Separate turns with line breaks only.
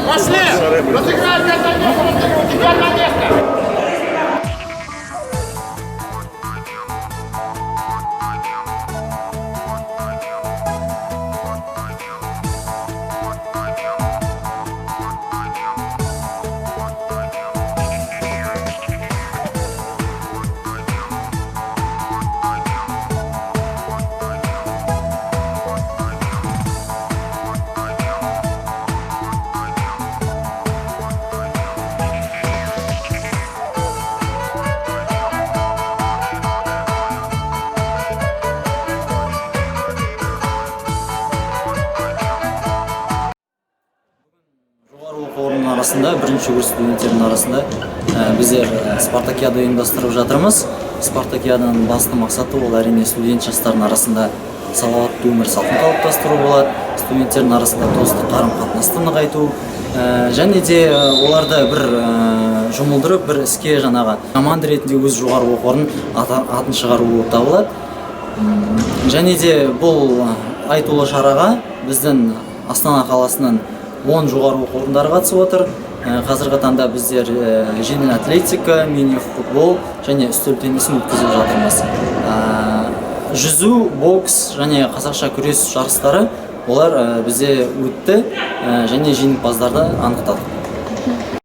Пошли! Разыграй пятое место! Пятое место!
Жоғары оқу орнының арасында, бірінші курс студенттердің арасында біздер спартакиада ұйымдастырып жатырмыз. Спартакиаданың басты мақсаты ол әрине студент жастардың арасында салауатты өмір салтын қалыптастыру болады, студенттердің арасында достық қарым-қатынасты нығайту, және де оларды бір жұмылдырып, бір іске жаңағы команда ретінде өз жоғары оқу орнының атын шығару болып табылады. Және де бұл айтулы шараға біздің Астана қаласының 10 жоғары оқу орындары қатысып отыр. Қазіргі таңда біздер жеңіл атлетика, мини-футбол және үстел теннисін өткізіп жатырмыз. Жүзу, бокс және қазақша күрес жарыстары олар бізде өтті және жеңімпаздарды анықтадық.